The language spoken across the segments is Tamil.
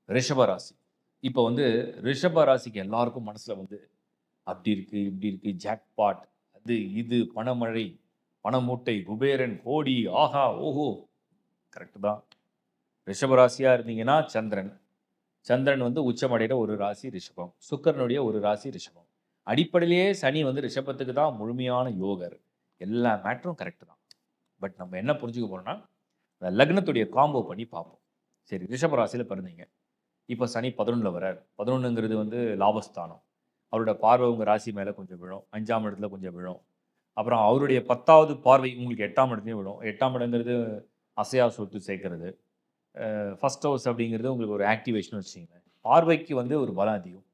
ரிஷப ராசி. இப்போ வந்து ரிஷப ராசிக்கு எல்லாருக்கும் மனசுல வந்து அப்படி இருக்கு, இப்படி இருக்கு, ஜாக்பாட், அது இது, பணமழை, பணமூட்டை, குபேரன், கோடி, ஆஹா, ஓஹோ! கரெக்ட் தான். ரிஷப ராசியா இருந்தீங்கன்னா சந்திரன். சந்திரன் வந்து உச்சமடைகிற ஒரு ராசி ரிஷபம். சுக்கிரனுடைய ஒரு ராசி ரிஷபம். அடிப்படையிலேயே சனி வந்து ரிஷபத்துக்கு தான் முழுமையான யோகர். எல்லா மேட்டரும் கரெக்ட் தான். பட் நம்ம என்ன புரிஞ்சுக்க போறோம்னா, அந்த லக்னத்துடைய காம்போ பண்ணி பார்ப்போம். சரி, ரிஷப ராசியில பிறந்தீங்க. இப்போ சனி 11ல வரார். 11ங்கிறது வந்து லாபஸ்தானம். அவரோட பார்வை உங்க ராசி மேல கொஞ்சம் விழும். 5ஆம் இடத்துல கொஞ்சம் விழும். அப்புறம் அவருடைய 10வது பார்வை உங்களுக்கு 8ஆம் இடத்துலயும் விழும். 8ஆம் இடங்கிறது அசையா சொத்து சேர்க்கிறது. ஃபர்ஸ்ட் ஹவுஸ் அப்படிங்கிறது உங்களுக்கு ஒரு ஆக்டிவேஷன் வச்சுக்கோங்க. பார்வைக்கு வந்து ஒரு பலம் அதிகம்.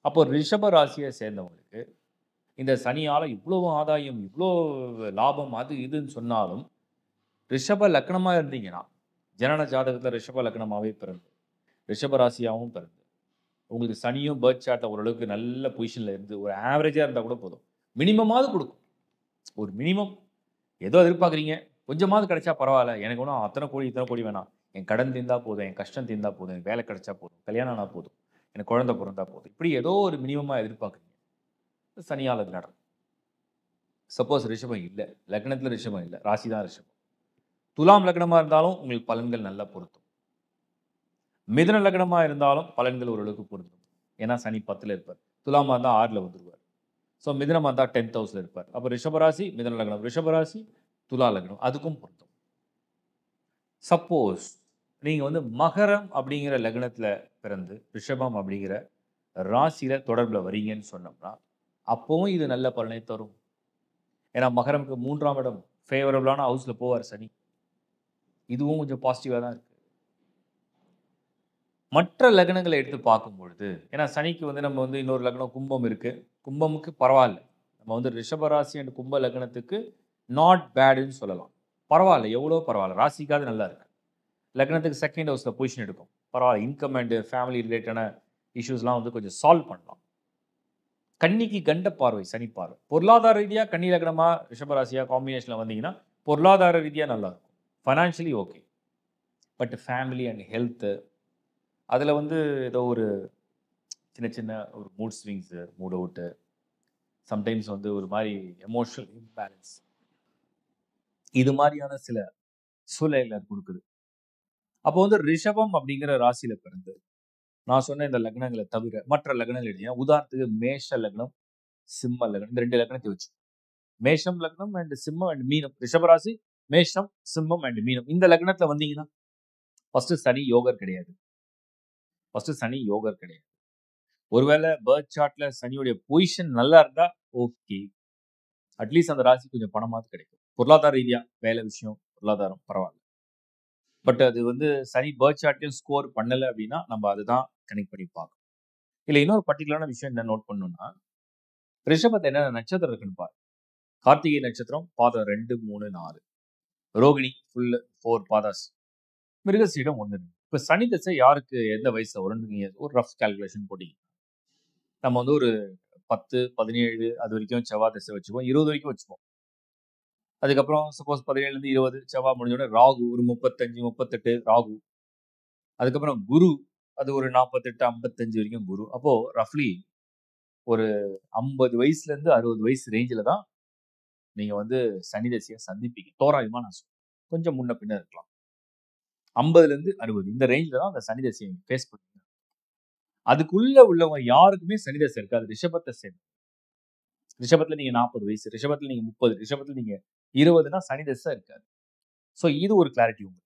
அப்போ ரிஷப ராசியை சேர்ந்தவங்களுக்கு இந்த சனியால இவ்வளோ ஆதாயம், இவ்வளோ லாபம், அது இதுன்னு சொன்னாலும் ரிஷப லக்னமா இருந்தீங்கன்னா, ஜனன ஜாதகத்துல ரிஷப லக்னமாவே பிறந்து, ரிஷப ராசியாவும் பிறந்து, உங்களுக்கு சனியும் பர்த் சார்ட்ல ஓரளவுக்கு நல்ல பொசிஷன்ல இருந்து ஒரு ஆவரேஜா இருந்தா கூட போதும். மினிமமாவது குடுக்கும். ஒரு மினிமம் ஏதோ எதிர்பார்க்குறீங்க. கொஞ்சமாவது கிடைச்சா பரவால்ல. எனக்கு ஒண்ணும் அத்தன கோடி, இத்தன கோடி வேணாம். என் கடன் தீர்ந்தா போதும். என் கஷ்டம் தீர்ந்தா போதும். எனக்கு வேலை கிடைச்சா போதும். கல்யாணம் ஆனா போதும். எனக்கு குழந்தை பொறந்தா போதும். இப்படி ஏதோ ஒரு மினிமமா எதிர்பார்க்குறீங்க. சனியால அது நடக்கும். சப்போஸ் ரிஷபம் இல்ல. லக்னத்துல ரிஷபம் இல்ல. ராசி தான் ரிஷபம். துலாம் லக்னமா இருந்தாலும் உங்களுக்கு பலன்கள் நல்லா பொருந்தும். மிதுன லக்னமா இருந்தாலும் பலன்கள் ஓரளவுக்கு பொருந்தும். ஏன்னா சனி 10ல இருப்பார். துலாமா இருந்தா 6ல வந்துருவார். ஸோ மிதுனமா இருந்தா 10th ஹவுஸ்ல இருப்பார். அப்ப ரிஷபராசி, மிதுன லக்னம். ரிஷபராசி, துலா லக்னம். அதுக்கும் பொருந்தும். சப்போஸ் நீங்க வந்து மகரம் அப்படிங்கிற லக்னத்துல பிறந்து, ரிஷபம் அப்படிங்கிற ராசியில தொடர்புல வரீங்கன்னு சொன்னோம்னா, அப்பவும் இது நல்ல பலனை தரும். ஏன்னா மகரம்க்கு 3ஆம் இடம் ஃபேவரபிளான ஹவுஸ்ல போவார் சனி. இதுவும் கொஞ்சம் பாசிட்டிவா தான் இருக்கு. மற்ற லக்னங்களை எடுத்து பார்க்கும் பொழுது, ஏன்னா சனிக்கு வந்து நம்ம வந்து இன்னொரு லக்னம் கும்பம் இருக்கு. கும்பமுக்கு பரவால்ல. நம்ம வந்து ரிஷப ராசி அண்ட் கும்ப லக்னத்துக்கு நாட் பேடுன்னு சொல்லலாம். பரவால்ல, எவ்வளோ பரவால்ல. ராசிக்காவது நல்லா இருக்கு. லக்னத்துக்கு 2nd ஹவுஸ்ல பொசிஷன் எடுக்கும். பரவால்ல. இன்கம் அண்ட் ஃபேமிலி ரிலேட்டடான இஷ்யூஸ்லாம் வந்து கொஞ்சம் சால்வ் பண்ணலாம். கன்னிக்கு கண்ட பார்வை, சனி பார்வை. பொருளாதார ரீதியா கன்னி லக்னமா, ரிஷப ராசியா காம்பினேஷன்ல வந்தீங்கன்னா, பொருளாதார ரீதியா நல்லா இருக்கும். Financially okay. But family and health அதுல வந்து ஏதோ ஒரு சின்ன சின்ன ஒரு mood swings, mood out, sometimes வந்து ஒரு மாரி எமோஷனல் இம்பேலன்ஸ். இது மாரியான சில சூழ்நிலைகள குடுக்குது. அப்போ வந்து ரிஷபம் அப்படிங்கிற ராசியில பிறந்து, நான் சொன்ன இந்த லக்னங்கள தவிர, மற்ற லக்னங்கள் எடுத்தீங்கன்னா, உதாரணத்துக்கு மேஷ லக்னம், சிம்ம லக்னம். இந்த 2 லக்னத்த வச்சு. மேஷம் லக்னம் அண்ட் சிம்மம் அண்ட் மீனம். ரிஷப ராசி, மேஷம், சிம்மம் அண்ட் மீனம். இந்த லக்னத்துல வந்தீங்கன்னா, ஃபர்ஸ்ட் சனி யோகர் கிடையாது. ஃபர்ஸ்ட் சனி யோகர் கிடையாது. ஒருவேளை பர்த் சார்ட்ல சனியுடைய பொசிஷன் நல்லா இருந்தா ஓகே. அட்லீஸ்ட் அந்த ராசி கொஞ்சம் பணமாவது கிடைக்கும். பொருளாதார ரீதியா வேலை விஷயம், பொருளாதாரம் பரவால்ல. பட் அது வந்து சனி பர்த் சார்ட்லயும் ஸ்கோர் பண்ணல அப்படின்னா, நம்ம அதுதான் கனெக்ட் பண்ணி பார்க்கணும். இதுல இன்னொரு பர்ட்டிகுலரான விஷயம் என்ன நோட் பண்ணணும்னா, ரிஷபத்துல என்ன நட்சத்திரம் இருக்குன்னு பாருங்க. கார்த்திகை நட்சத்திரம் பாதம் 2, 3, 4. ரோகிணி ஃபுல் 4 பாதாஸ். மிருகசீடம் 1. இப்ப சனி திசை யாருக்கு எந்த வயசுல வரும்னு நீங்க ஒரு ரஃப் கால்குலேஷன் போட்டீங்க. நம்ம வந்து ஒரு 10, 17 அது வரைக்கும் செவ்வாய் திசை வச்சுப்போம். 20 வரைக்கும் வச்சுப்போம். அதுக்கப்புறம் சப்போஸ் 17லேருந்து 20 செவ்வாய் முடிஞ்ச உடனே ராகு ஒரு 35, 38 ராகு. அதுக்கப்புறம் குரு அது ஒரு 48, 55 வரைக்கும் குரு. அப்போ ரஃப்லி ஒரு 50 வயசுலேருந்து 60 வயசு ரேஞ்சில தான் நீங்க வந்து சனி தசையை சந்திப்பீங்க. தோராயமா நான் சொல்றேன். கொஞ்சம் முன்ன பின்ன இருக்கலாம். 50லேருந்து 60 இந்த ரேஞ்சில தான் அந்த சனி தசையை நீங்க ஃபேஸ் பண்ணுவீங்க. அதுக்குள்ள உள்ளவங்க யாருக்குமே சனி தசை இருக்காது. ரிஷபத்தை சேர்ந்து. ரிஷபத்துல நீங்க 40 வயசு, ரிஷபத்துல நீங்க 30, ரிஷபத்துல நீங்க 20னா சனி தசை இருக்காது. ஸோ இது ஒரு கிளாரிட்டி உங்களுக்கு.